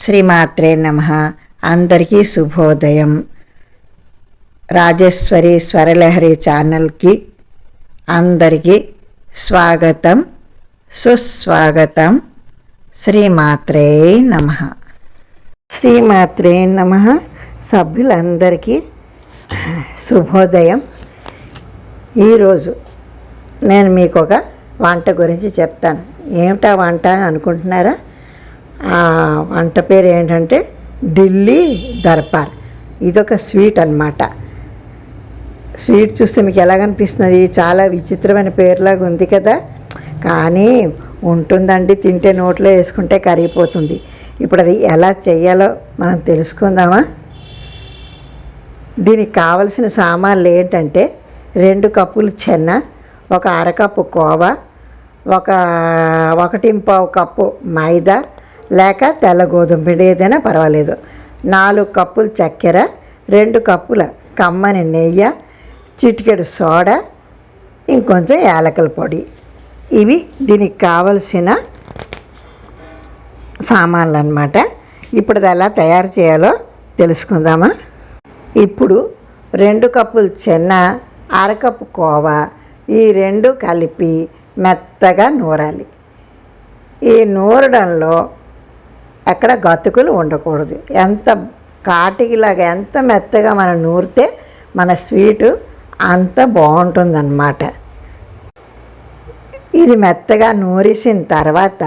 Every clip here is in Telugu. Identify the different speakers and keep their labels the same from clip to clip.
Speaker 1: శ్రీమాత్రే నమః. అందరికీ శుభోదయం. రాజేశ్వరి స్వరలహరి ఛానల్కి అందరికీ స్వాగతం, సుస్వాగతం. శ్రీమాత్రే నమః. శ్రీమాత్రే నమః. సభ్యులందరికీ శుభోదయం. ఈరోజు నేను మీకు ఒక వంట గురించి చెప్తాను. ఏమిటా వంట అనుకుంటున్నారా? ఆ వంట పేరు ఏంటంటే ఢిల్లీ దర్బార్. ఇదొక స్వీట్ అన్నమాట. స్వీట్ చూస్తే మీకు ఎలాగనిపిస్తున్నది? చాలా విచిత్రమైన పేరులాగా ఉంది కదా, కానీ ఉంటుందండి. తింటే నోట్లో వేసుకుంటే కరిగిపోతుంది. ఇప్పుడు అది ఎలా చేయాలో మనం తెలుసుకుందామా? దీనికి కావలసిన సామాన్లు ఏంటంటే 2 కప్పులు చెన్న, ఒక అరకప్పు కోవా, 1.25 కప్పు మైదా లేక తెల్ల గోధుమ పిండి ఏదైనా పర్వాలేదు, 4 కప్పులు చక్కెర, 2 కప్పుల కమ్మని నెయ్యి, చిటికెడు సోడా, ఇంకొంచెం యాలకుల పొడి. ఇవి దీనికి కావలసిన సామాన్లు అన్నమాట. ఇప్పుడు అది ఎలా తయారు చేయాలో తెలుసుకుందామా? ఇప్పుడు 2 కప్పులు చెన్న, అరకప్పు కోవా, ఈ 2 కలిపి మెత్తగా నూరాలి. ఈ నూరడంలో ఎక్కడ గతుకులు ఉండకూడదు. ఎంత కాటికిలాగా ఎంత మెత్తగా మనం నూరితే మన స్వీటు అంత బాగుంటుందన్నమాట. ఇది మెత్తగా నూరేసిన తర్వాత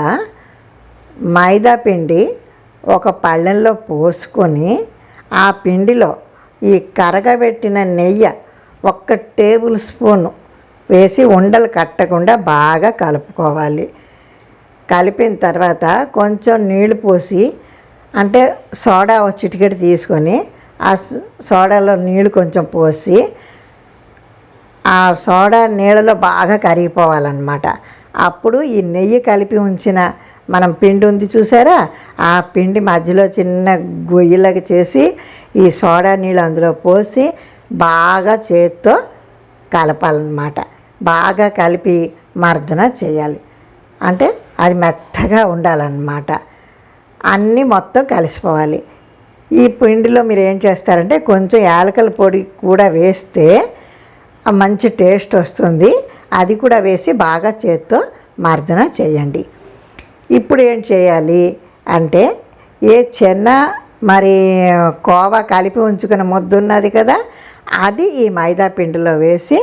Speaker 1: మైదా పిండి ఒక పళ్ళెంలో పోసుకొని ఆ పిండిలో ఈ కరగబెట్టిన నెయ్యి 1 టేబుల్ స్పూన్ వేసి ఉండలు కట్టకుండా బాగా కలుపుకోవాలి. కలిపిన తర్వాత కొంచెం నీళ్లు పోసి, అంటే సోడా ఒక చిటికెడు తీసుకొని ఆ సోడాలో నీళ్ళు కొంచెం పోసి ఆ సోడా నీళ్ళలో బాగా కరిగిపోవాలన్నమాట. అప్పుడు ఈ నెయ్యి కలిపి ఉంచిన మనం పిండి ఉంది చూసారా, ఆ పిండి మధ్యలో చిన్న గొయ్యిలాగా చేసి ఈ సోడా నీళ్ళు అందులో పోసి బాగా చేత్తో కలపాలన్నమాట. బాగా కలిపి మర్దన చేయాలి. అంటే అది మెత్తగా ఉండాలన్నమాట. అన్నీ మొత్తం కలిసిపోవాలి. ఈ పిండిలో మీరు ఏం చేస్తారంటే కొంచెం యాలకుల పొడి కూడా వేస్తే మంచి టేస్ట్ వస్తుంది. అది కూడా వేసి బాగా చేత్తో మర్దన చేయండి. ఇప్పుడు ఏం చేయాలి అంటే, ఏ చెన్న మరి కోవా కలిపి ఉంచుకున్న ముద్ద ఉన్నది కదా, అది ఈ మైదా పిండిలో వేసి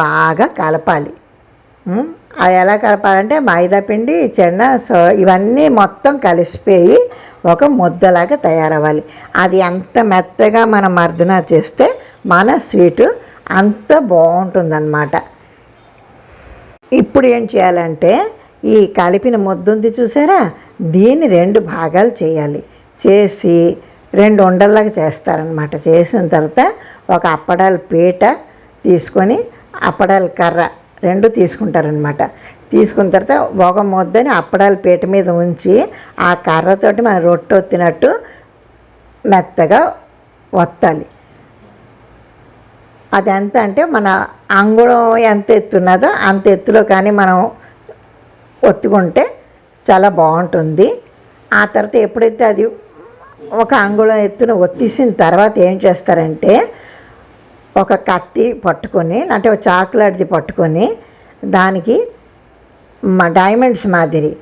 Speaker 1: బాగా కలపాలి. అది ఎలా కలపాలంటే మైదా పిండి, చెన్న, ఇవన్నీ మొత్తం కలిసిపోయి ఒక ముద్దలాగా తయారవ్వాలి. అది ఎంత మెత్తగా మనం మర్దన చేస్తే మన స్వీటు అంత బాగుంటుందన్నమాట. ఇప్పుడు ఏం చేయాలంటే, ఈ కలిపిన ముద్ద ఉంది చూసారా, దీన్ని 2 భాగాలు చేయాలి. చేసి 2 ఉండల్లాగా చేస్తారనమాట. చేసిన తర్వాత ఒక అప్పడాల పీట తీసుకొని అప్పడాల కర్ర 2 తీసుకుంటారనమాట. తీసుకున్న తర్వాత ఒక ముద్దని అప్పడాల పీట మీద ఉంచి ఆ కర్రతోటి మనం రొట్టె ఒత్తినట్టు మెత్తగా ఒత్తాలి. అది ఎంత అంటే మన అంగుళం ఎంత ఎత్తున్నదో అంత ఎత్తులో కానీ మనం ఒత్తుకుంటే చాలా బాగుంటుంది. ఆ తర్వాత ఎప్పుడైతే అది ఒక అంగుళం ఎత్తున ఒత్తేసిన తర్వాత ఏం చేస్తారంటే, ఒక కత్తి పట్టుకొని, అంటే ఒక చాకులాంటిది పట్టుకొని దానికి డైమండ్స్ మాదిరి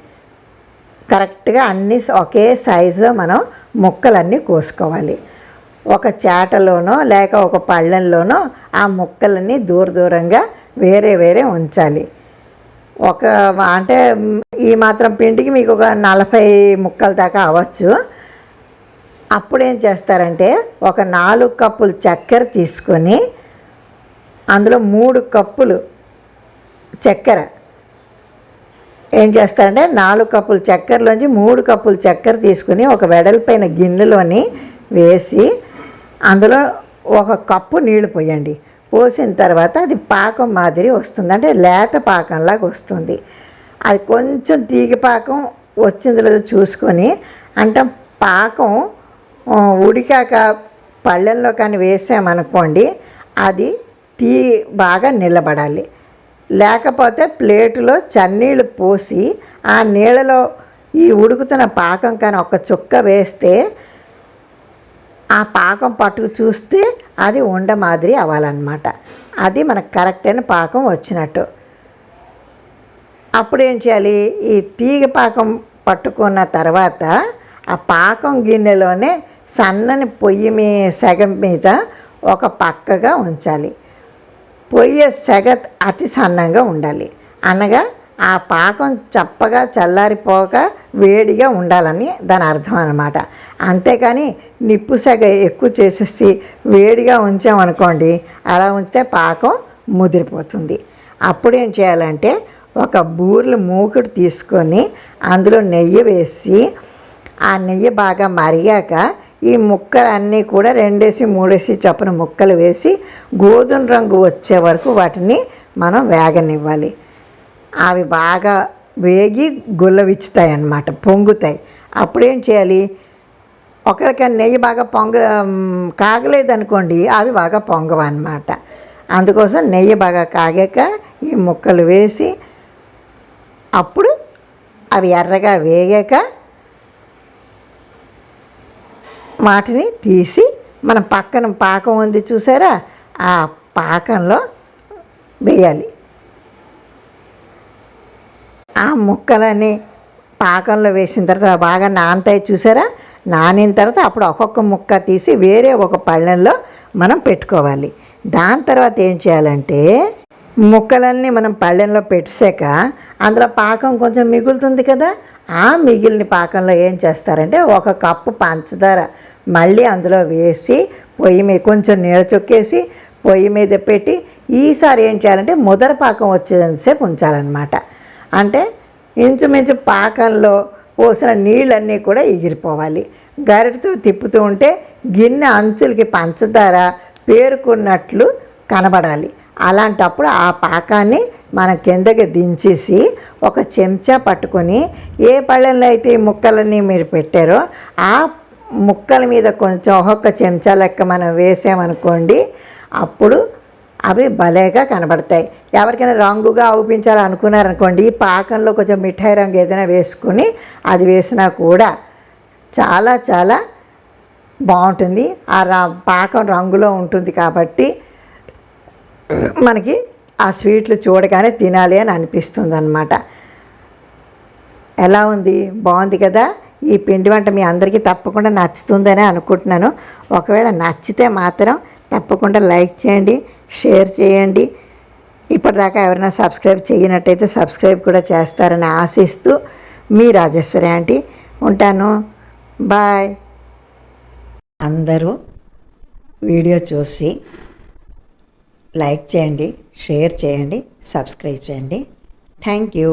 Speaker 1: కరెక్ట్గా అన్నీ ఒకే సైజులో మనం ముక్కలన్నీ కోసుకోవాలి. ఒక చాటలోనో లేక ఒక పళ్ళెంలోనో ఆ ముక్కలన్నీ దూరంగా వేరే వేరే ఉంచాలి. అంటే ఈ మాత్రం పిండికి మీకు ఒక 40 ముక్కల దాకా అవ్వచ్చు. అప్పుడు ఏం చేస్తారంటే, ఒక 4 కప్పులు చక్కెర తీసుకొని అందులో 3 కప్పులు చక్కెర ఏం చేస్తారంటే, 4 కప్పుల చక్కెరలోంచి 3 కప్పులు చక్కెర తీసుకుని ఒక వెడల్పైన గిన్నెలోని వేసి అందులో 1 కప్పు నీళ్లు పోయండి. పోసిన తర్వాత అది పాకం మాదిరి వస్తుంది, అంటే లేత పాకంలాగా వస్తుంది. అది కొంచెం తీగ పాకం వచ్చింది లేదో చూసుకొని, అంటే పాకం ఉడికాక పళ్ళెంలో కానీ వేసామనుకోండి, అది బాగా నిలబడాలి. లేకపోతే ప్లేటులో చన్నీళ్ళు పోసి ఆ నీళ్ళలో ఈ ఉడుకుతున్న పాకం కానీ ఒక చుక్క వేస్తే ఆ పాకం పట్టుకు చూస్తే అది ఉండ మాదిరి అవ్వాలన్నమాట. అది మనకు కరెక్ట్ అయిన పాకం వచ్చినట్టు. అప్పుడు ఏం చేయాలి, ఈ తీగ పాకం పట్టుకున్న తర్వాత ఆ పాకం గిన్నెలోనే సన్నని పొయ్యి సెగ మీద ఒక పక్కగా ఉంచాలి. పొయ్యి సెగ అతి సన్నంగా ఉండాలి, అనగా ఆ పాకం చప్పగా చల్లారిపోక వేడిగా ఉండాలని దాని అర్థం అన్నమాట. అంతేకాని నిప్పు సెగ ఎక్కువ చేసేసి వేడిగా ఉంచామనుకోండి, అలా ఉంచితే పాకం ముదిరిపోతుంది. అప్పుడు ఏం చేయాలంటే ఒక బూరెలు మూకుడు తీసుకొని అందులో నెయ్యి వేసి, ఆ నెయ్యి బాగా మరిగాక ఈ ముక్కలన్నీ కూడా 2 3 చొప్పున ముక్కలు వేసి గోధుమ రంగు వచ్చే వరకు వాటిని మనం వేగనివ్వాలి. అవి బాగా వేగి గుల్లవిచ్చుతాయి అన్నమాట, పొంగుతాయి. అప్పుడేం చేయాలి, ఒకరికి నెయ్యి బాగా కాగలేదనుకోండి, అవి బాగా పొంగవు అన్నమాట. అందుకోసం నెయ్యి బాగా కాగాక ఈ ముక్కలు వేసి అప్పుడు అవి ఎర్రగా వేగాక వాటిని తీసి మనం పక్కన పాకం ఉంది చూసారా, ఆ పాకంలో వేయాలి. ఆ ముక్కలని పాకంలో వేసిన తర్వాత బాగా నానతాయి చూసారా, నానిన తర్వాత అప్పుడు ఒక్కొక్క ముక్క తీసి వేరే ఒక పళ్ళెంలో మనం పెట్టుకోవాలి. దాని తర్వాత ఏం చేయాలంటే ముక్కలన్నీ మనం పళ్ళెంలో పెట్టాక అందులో పాకం కొంచెం మిగులుతుంది కదా, ఆ మిగిలిన పాకంలో ఏం చేస్తారంటే 1 కప్పు పంచదార మళ్ళీ అందులో వేసి పొయ్యి మీద కొంచెం నీళ్ళ చొక్కేసి పొయ్యి మీద పెట్టి ఈసారి ఏం చేయాలంటే ముదర పాకం వచ్చేంతసేపు ఉంచాలన్నమాట. అంటే ఇంచుమించు పాకంలో పోసిన నీళ్ళన్నీ కూడా ఎగిరిపోవాలి. గరిటతో తిప్పుతూ ఉంటే గిన్నె అంచులకి పంచదార పేరుకున్నట్లు కనబడాలి. అలాంటప్పుడు ఆ పాకాన్ని మనం కిందకి దించేసి ఒక చెంచా పట్టుకొని ఏ పళ్ళెంలో అయితే ఈ ముక్కలన్నీ మీరు పెట్టారో ఆ ముక్కల మీద కొంచెం ఒక్కొక్క చెంచా లెక్క మనం వేసామనుకోండి, అప్పుడు అవి భలేగా కనబడతాయి. ఎవరికైనా రంగుగా అవుపించాలనుకున్నారనుకోండి, ఈ పాకంలో కొంచెం మిఠాయి రంగు ఏదైనా వేసుకుని అది వేసినా కూడా చాలా చాలా బాగుంటుంది. ఆ పాకం రంగులో ఉంటుంది కాబట్టి మనకి ఆ స్వీట్లు చూడగానే తినాలి అని అనిపిస్తుంది అన్నమాట. ఎలా ఉంది, బాగుంది కదా. ఈ పిండి వంట మీ అందరికీ తప్పకుండా నచ్చుతుందనే అనుకుంటున్నాను. ఒకవేళ నచ్చితే మాత్రం తప్పకుండా లైక్ చేయండి, షేర్ చేయండి. ఇప్పటిదాకా ఎవరైనా సబ్స్క్రైబ్ చేయనట్టయితే సబ్స్క్రైబ్ కూడా చేస్తారని ఆశిస్తూ మీ రాజేశ్వరి ఆంటీ. ఉంటాను, బాయ్. అందరూ వీడియో చూసి లైక్ చేయండి, షేర్ చేయండి, సబ్స్క్రైబ్ చేయండి. Thank you.